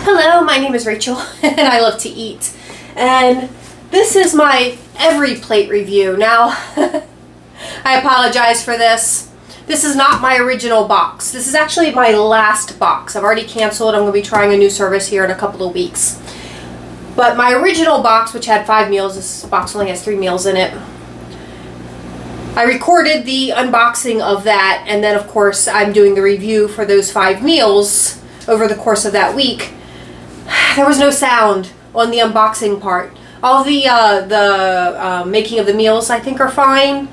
Hello, my name is Rachel and I love to eat. And this is my every plate review. Now, I apologize for this. This is not my original box. This is actually my last box. I've already canceled. I'm going to be trying a new service here in a couple of weeks. But my original box, which had 5 meals, this box only has 3 meals in it. I recorded the unboxing of that, and then of course I'm doing the review for those 5 meals over the course of that week. There was no sound on the unboxing part. All the making of the meals I think are fine,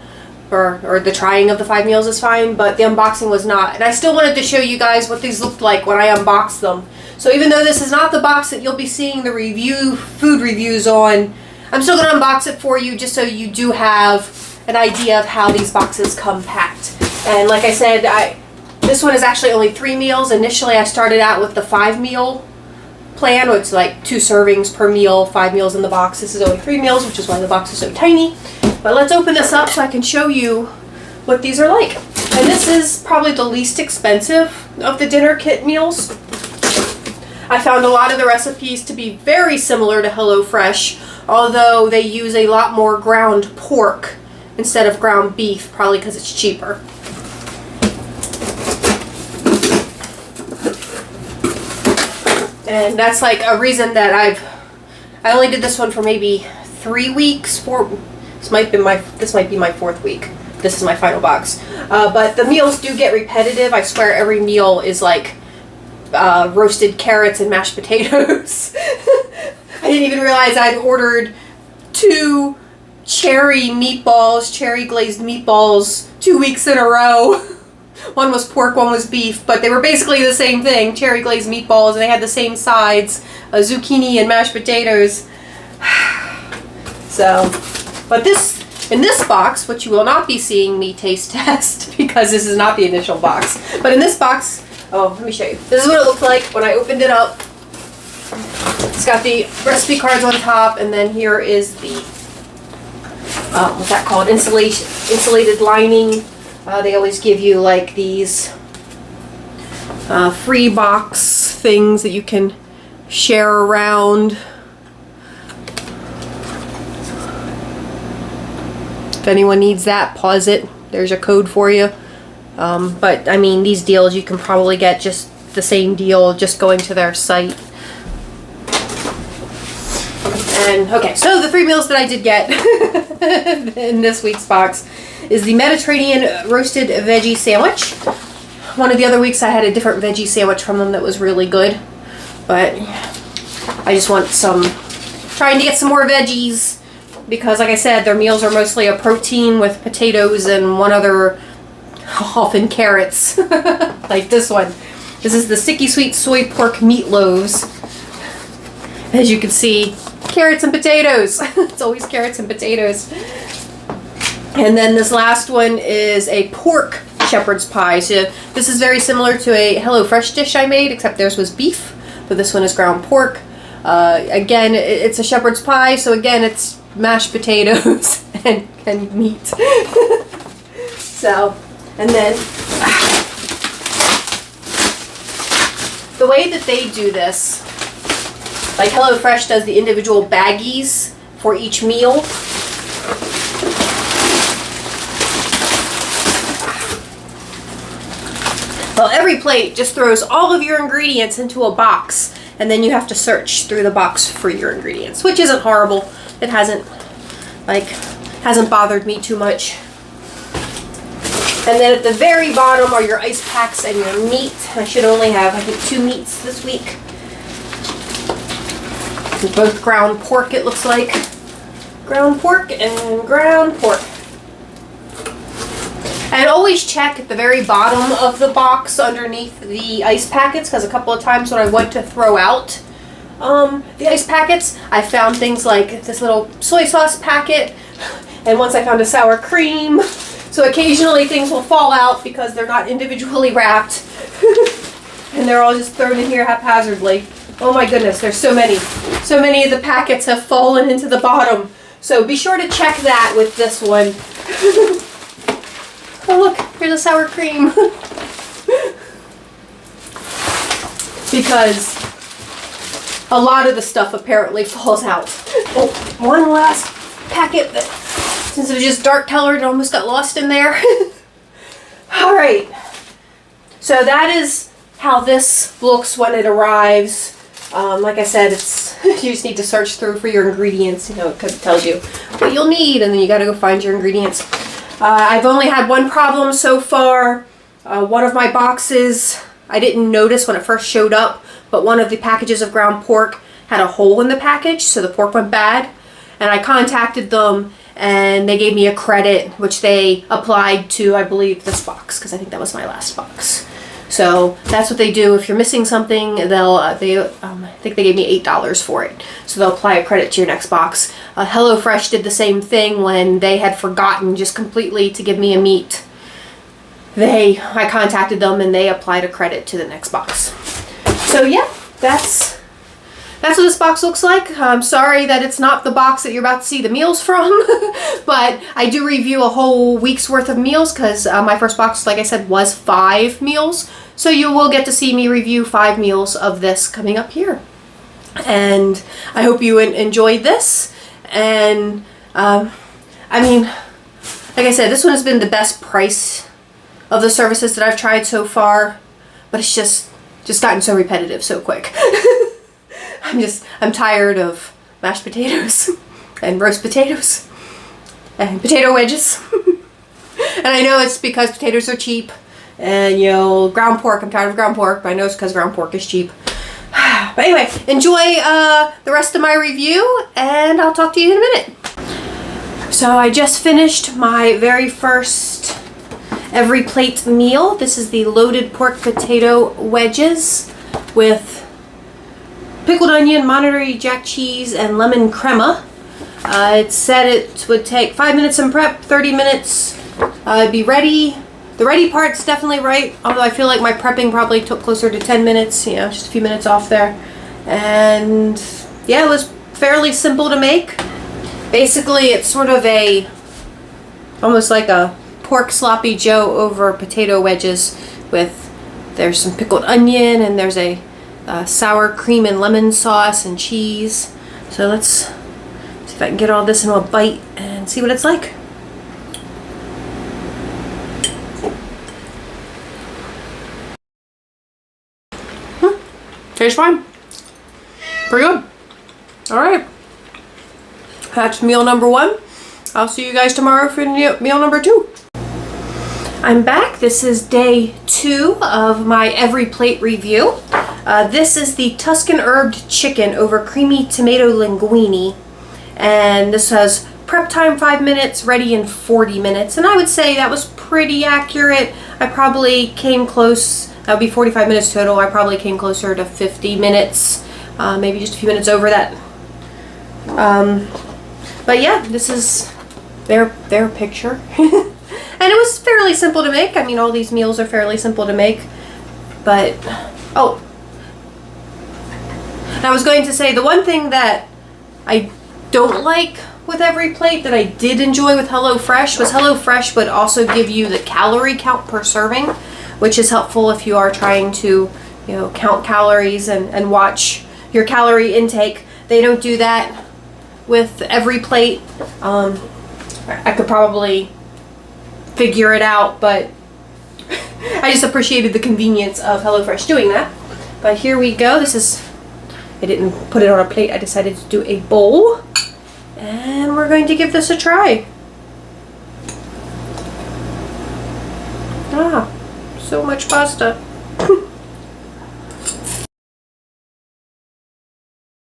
or the trying of the 5 meals is fine, but the unboxing was not. And I still wanted to show you guys what these looked like when I unboxed them. So even though this is not the box that you'll be seeing the food reviews on, I'm still going to unbox it for you just so you do have an idea of how these boxes come packed. And like I said, this one is actually only 3 meals. Initially I started out with the 5 meal plan, which is like 2 servings per meal, 5 meals in the box. This is only 3 meals, which is why the box is so tiny. But let's open this up so I can show you what these are like. And this is probably the least expensive of the dinner kit meals. I found a lot of the recipes to be very similar to HelloFresh, although they use a lot more ground pork instead of ground beef, probably because it's cheaper. And that's like a reason that I only did this one for maybe 3 weeks. This might be my 4th week. This is my final box. But the meals do get repetitive. I swear every meal is like roasted carrots and mashed potatoes. I didn't even realize I'd ordered 2 cherry glazed meatballs 2 weeks in a row. One was pork, one was beef, but they were basically the same thing, cherry glazed meatballs, and they had the same sides, zucchini and mashed potatoes. So, but in this box, which you will not be seeing me taste test because this is not the initial box, but in this box, oh, let me show you. This is what it looked like when I opened it up. It's got the recipe cards on top, and then here is the, what's that called? Insulated lining. They always give you like these free box things that you can share around. If anyone needs that, pause it. There's a code for you. But I mean, these deals you can probably get just the same deal just going to their site. And okay, so the 3 meals that I did get in this week's box is the Mediterranean roasted veggie sandwich. One of the other weeks I had a different veggie sandwich from them that was really good, but I just want trying to get some more veggies because like I said, their meals are mostly a protein with potatoes and one other, often carrots, like this one. This is the sticky sweet soy pork meatloaves. As you can see, carrots and potatoes. It's always carrots and potatoes. And then this last one is a pork shepherd's pie. So this is very similar to a HelloFresh dish I made, except theirs was beef, but this one is ground pork. Again, it's a shepherd's pie, so again, it's mashed potatoes and meat. So, and then the way that they do this, like HelloFresh does the individual baggies for each meal. Well, every plate just throws all of your ingredients into a box, and then you have to search through the box for your ingredients, which isn't horrible. It hasn't bothered me too much. And then at the very bottom are your ice packs and your meat. I should only have, I think, 2 meats this week. Both ground pork, it looks like. Ground pork and ground pork. And always check at the very bottom of the box underneath the ice packets, because a couple of times when I went to throw out the ice packets, I found things like this little soy sauce packet, and once I found a sour cream. So occasionally things will fall out because they're not individually wrapped. And they're all just thrown in here haphazardly. Oh my goodness, there's so many. So many of the packets have fallen into the bottom. So be sure to check that with this one. Oh look, here's a sour cream. Because a lot of the stuff apparently falls out. Oh, one last packet that, since it was just dark colored, it almost got lost in there. All right. So that is how this looks when it arrives. Like I said, it's you just need to search through for your ingredients. You know, it tells you what you'll need, and then you got to go find your ingredients. I've only had one problem so far. One of my boxes, I didn't notice when it first showed up, but one of the packages of ground pork had a hole in the package, so the pork went bad. And I contacted them, and they gave me a credit, which they applied to, I believe, this box, because I think that was my last box. So that's what they do. If you're missing something, they'll I think they gave me $8 for it. So they'll apply a credit to your next box. HelloFresh did the same thing when they had forgotten just completely to give me a meat. I contacted them and they applied a credit to the next box. So yeah, that's what this box looks like. I'm sorry that it's not the box that you're about to see the meals from, but I do review a whole week's worth of meals because my first box, like I said, was 5 meals. So you will get to see me review 5 meals of this coming up here. And I hope you enjoyed this. And I mean, like I said, this one has been the best price of the services that I've tried so far, but it's just gotten so repetitive so quick. I'm tired of mashed potatoes and roast potatoes and potato wedges. And I know it's because potatoes are cheap, and you know, ground pork, I'm tired of ground pork, but I know it's because ground pork is cheap. But anyway, enjoy the rest of my review, and I'll talk to you in a minute. So I just finished my very first every plate meal. This is the loaded pork potato wedges with pickled onion, Monterey Jack cheese, and lemon crema. It said it would take 5 minutes in prep, 30 minutes. It'd be ready. The ready part's definitely right, although I feel like my prepping probably took closer to 10 minutes, you know, just a few minutes off there. And yeah, it was fairly simple to make. Basically, it's sort of almost like a pork sloppy joe over potato wedges there's some pickled onion, and there's a sour cream and lemon sauce and cheese. So let's see if I can get all this into a bite and see what it's like. Tastes fine. Pretty good. Alright. That's meal number 1. I'll see you guys tomorrow for meal number 2. I'm back. This is day 2 of my every plate review. This is the Tuscan herbed chicken over creamy tomato linguine. And this has prep time 5 minutes, ready in 40 minutes. And I would say that was pretty accurate. I probably came close. That would be 45 minutes total. I probably came closer to 50 minutes, maybe just a few minutes over that. But yeah, this is their picture. And it was fairly simple to make. I mean, all these meals are fairly simple to make. But, oh. And I was going to say, the one thing that I don't like with every plate that I did enjoy with HelloFresh was HelloFresh would also give you the calorie count per serving, which is helpful if you are trying to, you know, count calories and watch your calorie intake. They don't do that with every plate. I could probably figure it out, but I just appreciated the convenience of HelloFresh doing that. But here we go. I didn't put it on a plate. I decided to do a bowl, and we're going to give this a try. Ah. So much pasta.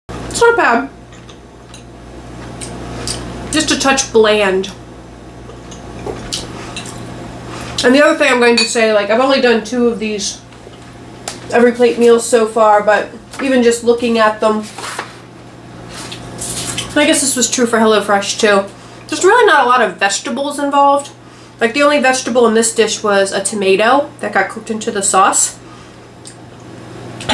It's not bad. Just a touch bland. And the other thing I'm going to say, like, I've only done 2 of these every plate meals so far, but even just looking at them, I guess this was true for HelloFresh too. There's really not a lot of vegetables involved. Like, the only vegetable in this dish was a tomato that got cooked into the sauce.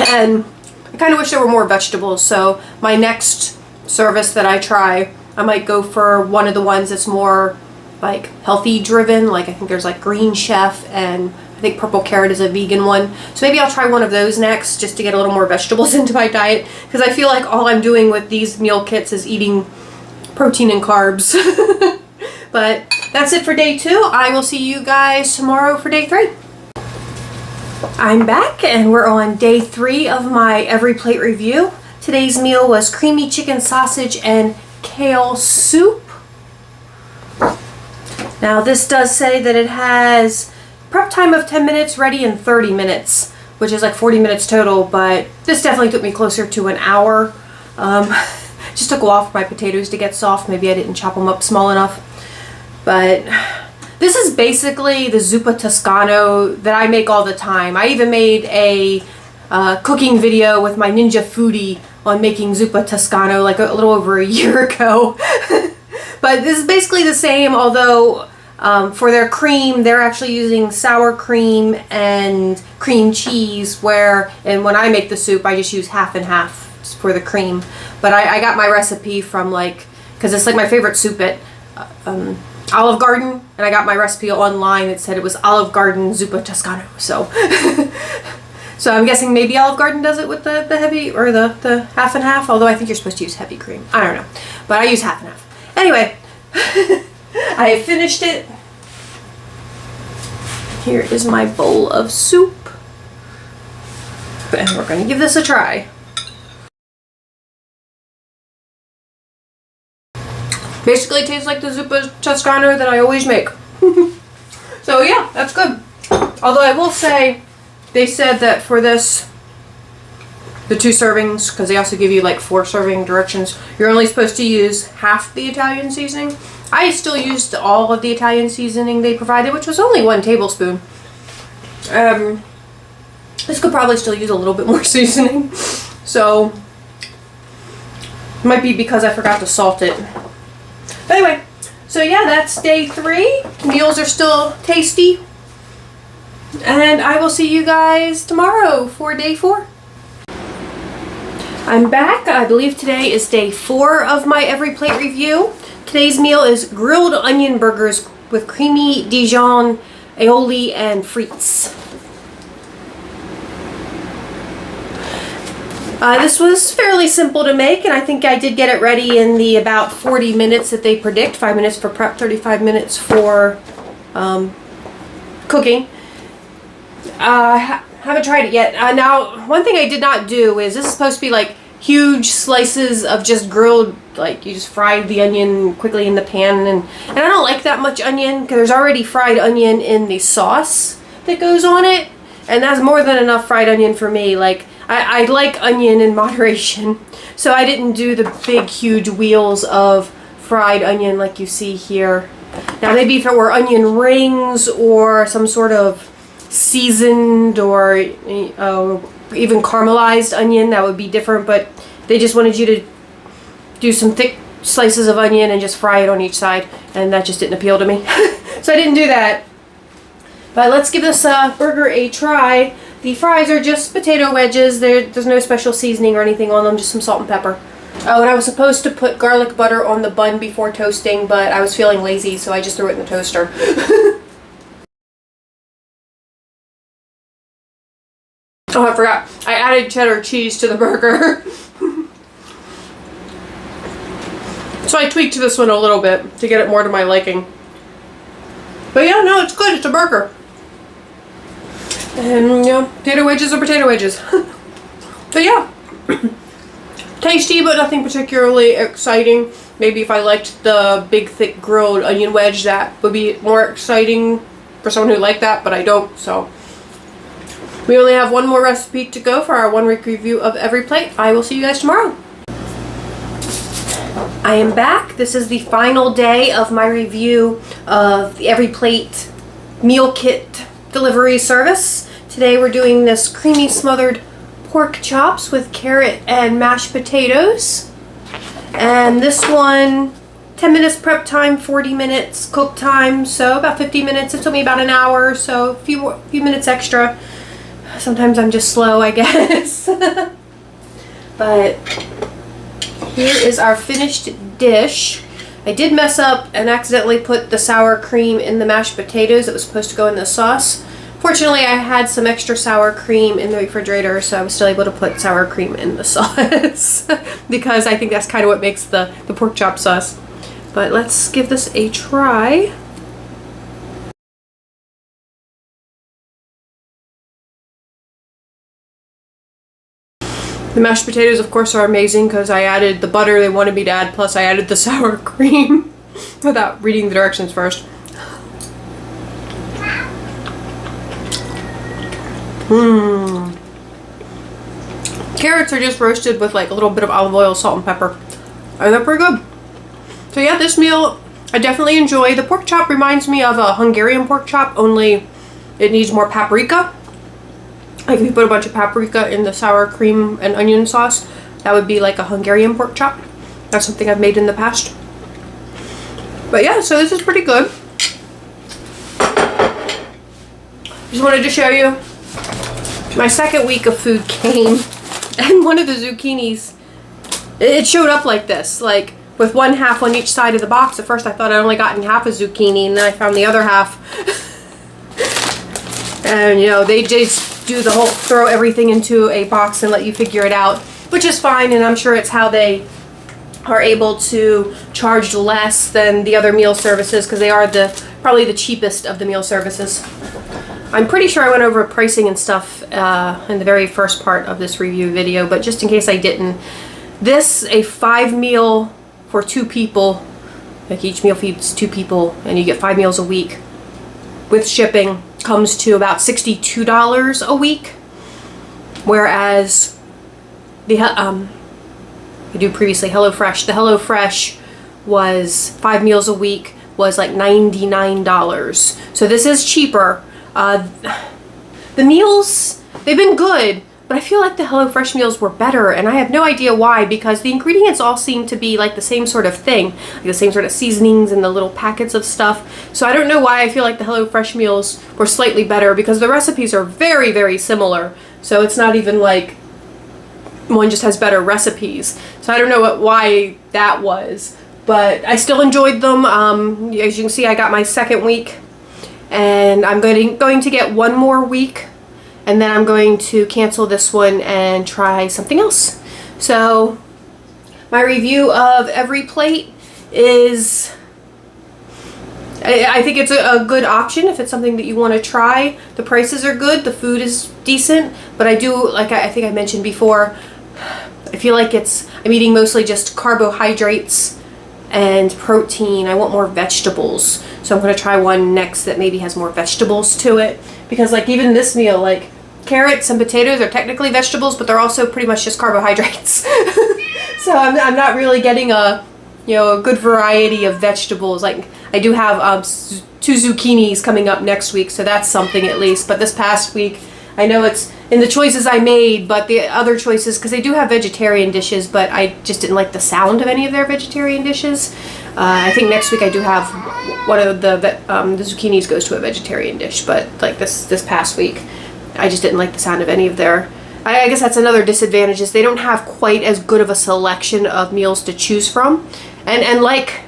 And I kind of wish there were more vegetables, so my next service that I try, I might go for one of the ones that's more like healthy driven. Like, I think there's like Green Chef and I think purple carrot is a vegan one. So maybe I'll try one of those next just to get a little more vegetables into my diet, because I feel like all I'm doing with these meal kits is eating protein and carbs. But that's it for day 2. I will see you guys tomorrow for day 3. I'm back and we're on day 3 of my every plate review. Today's meal was creamy chicken sausage and kale soup. Now this does say that it has prep time of 10 minutes, ready in 30 minutes, which is like 40 minutes total, but this definitely took me closer to an hour. Just took a while for my potatoes to get soft. Maybe I didn't chop them up small enough. But this is basically the zuppa toscano that I make all the time. I even made a cooking video with my ninja foodie on making zuppa toscano like a little over a year ago. But this is basically the same, although for their cream, they're actually using sour cream and cream cheese, and when I make the soup, I just use half and half for the cream. But I got my recipe from because it's like my favorite soup at Olive Garden, and I got my recipe online that said it was Olive Garden zuppa toscano. So so I'm guessing maybe Olive Garden does it with the heavy, or the half and half, although I think you're supposed to use heavy cream. I don't know, but I use half and half. Anyway, I have finished it. Here is my bowl of soup, and we're going to give this a try. Basically, it tastes like the zuppa toscano that I always make. So yeah, that's good. Although I will say, they said that for this, the 2 servings, because they also give you like 4 serving directions, you're only supposed to use half the Italian seasoning. I still used all of the Italian seasoning they provided, which was only 1 tablespoon. This could probably still use a little bit more seasoning. So, it might be because I forgot to salt it. But anyway, so yeah, that's day 3. Meals are still tasty. And I will see you guys tomorrow for day 4. I'm back. I believe today is day 4 of my every plate review. Today's meal is grilled onion burgers with creamy Dijon, aioli, and frites. This was fairly simple to make, and I think I did get it ready in the about 40 minutes that they predict. 5 minutes for prep, 35 minutes for cooking. Haven't tried it yet. Now, one thing I did not do is, this is supposed to be like huge slices of just grilled, like you just fried the onion quickly in the pan, and I don't like that much onion because there's already fried onion in the sauce that goes on it, and that's more than enough fried onion for me. Like I like onion in moderation, so I didn't do the big huge wheels of fried onion like you see here. Now maybe if it were onion rings or some sort of seasoned or even caramelized onion, that would be different, but they just wanted you to do some thick slices of onion and just fry it on each side, and that just didn't appeal to me. So I didn't do that. But let's give this burger a try. The fries are just potato wedges. There's no special seasoning or anything on them, just some salt and pepper. Oh, and I was supposed to put garlic butter on the bun before toasting, but I was feeling lazy, so I just threw it in the toaster. Oh, I forgot. I added cheddar cheese to the burger. So I tweaked this one a little bit to get it more to my liking. But yeah, no, it's good. It's a burger. And, you know, potato wedges are potato wedges. So yeah. Tasty, but nothing particularly exciting. Maybe if I liked the big, thick, grilled onion wedge, that would be more exciting for someone who liked that, but I don't, so. We only have one more recipe to go for our 1-week review of every plate. I will see you guys tomorrow. I am back. This is the final day of my review of the every plate meal kit delivery service. Today we're doing this creamy smothered pork chops with carrot and mashed potatoes. And this one, 10 minutes prep time, 40 minutes cook time, so about 50 minutes. It took me about an hour, so a few minutes extra. Sometimes I'm just slow, I guess. But here is our finished dish. I did mess up and accidentally put the sour cream in the mashed potatoes. It was supposed to go in the sauce, Fortunately, I had some extra sour cream in the refrigerator, so I was still able to put sour cream in the sauce because I think that's kind of what makes the pork chop sauce. But let's give this a try. The mashed potatoes, of course, are amazing because I added the butter they wanted me to add, plus I added the sour cream without reading the directions first. Carrots are just roasted with like a little bit of olive oil, salt, and pepper. And they're pretty good. So yeah, this meal I definitely enjoy. The pork chop reminds me of a Hungarian pork chop, only it needs more paprika. Like if you put a bunch of paprika in the sour cream and onion sauce, that would be like a Hungarian pork chop. That's something I've made in the past. But yeah, so this is pretty good. Just wanted to show you. My second week of food came, and one of the zucchinis, it showed up like this, like with one half on each side of the box. At first I thought I'd only gotten half a zucchini, and then I found the other half. And you know, they just do the whole, throw everything into a box and let you figure it out, which is fine, and I'm sure it's how they are able to charge less than the other meal services, because they are probably the cheapest of the meal services. I'm pretty sure I went over pricing and stuff in the very first part of this review video, but just in case I didn't, this, a 5 meal for 2 people, like each meal feeds 2 people and you get 5 meals a week with shipping, comes to about $62 a week, whereas the I do previously HelloFresh. The HelloFresh was 5 meals a week was like $99. So this is cheaper. The meals, they've been good, but I feel like the HelloFresh meals were better, and I have no idea why, because the ingredients all seem to be like the same sort of thing, like the same sort of seasonings and the little packets of stuff. So I don't know why I feel like the HelloFresh meals were slightly better, because the recipes are very, very similar. So it's not even like one just has better recipes. So I don't know why that was, but I still enjoyed them. As you can see, I got my second week. And I'm going to get one more week, and then I'm going to cancel this one and try something else. So my review of every plate is, I think it's a good option if it's something that you want to try. The prices are good, the food is decent, but I do, like I think I mentioned before, I feel like I'm eating mostly just carbohydrates and protein. I want more vegetables. So I'm going to try one next that maybe has more vegetables to it. Because like even this meal, like carrots and potatoes are technically vegetables, but they're also pretty much just carbohydrates. So I'm not really getting a good variety of vegetables. Like I do have 2 zucchinis coming up next week, so that's something at least. But this past week, I know it's in the choices I made, but the other choices, because they do have vegetarian dishes, but I just didn't like the sound of any of their vegetarian dishes. I think next week I do have one of the zucchinis goes to a vegetarian dish, but like this past week, I just didn't like the sound of any of their. I guess that's another disadvantage, is they don't have quite as good of a selection of meals to choose from, and like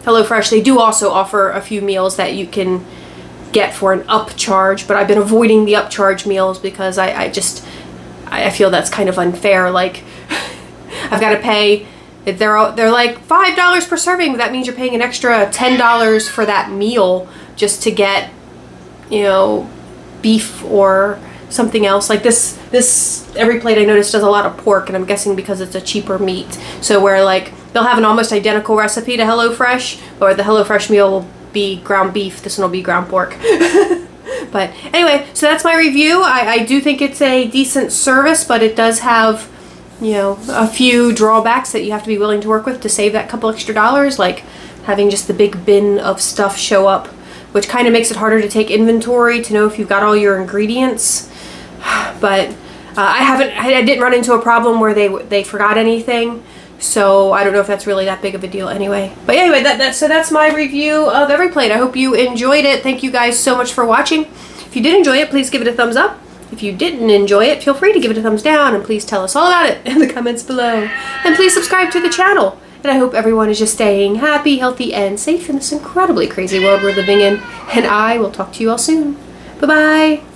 HelloFresh, they do also offer a few meals that you can get for an upcharge, but I've been avoiding the upcharge meals because I feel that's kind of unfair. Like I've got to pay. They're like $5 per serving. That means you're paying an extra $10 for that meal just to get, beef or something else. Like this every plate I noticed does a lot of pork, and I'm guessing because it's a cheaper meat. So where like they'll have an almost identical recipe to HelloFresh, or the HelloFresh meal will be ground beef, this one will be ground pork. But anyway, so that's my review. I do think it's a decent service, but it does have a few drawbacks that you have to be willing to work with to save that couple extra dollars, like having just the big bin of stuff show up, which kind of makes it harder to take inventory to know if you've got all your ingredients. But I didn't run into a problem where they forgot anything, so I don't know if that's really that big of a deal anyway. But anyway, so that's my review of every plate. I hope you enjoyed it. Thank you guys so much for watching. If you did enjoy it, please give it a thumbs up. If you didn't enjoy it, feel free to give it a thumbs down, and please tell us all about it in the comments below. And please subscribe to the channel. And I hope everyone is just staying happy, healthy, and safe in this incredibly crazy world we're living in. And I will talk to you all soon. Bye-bye.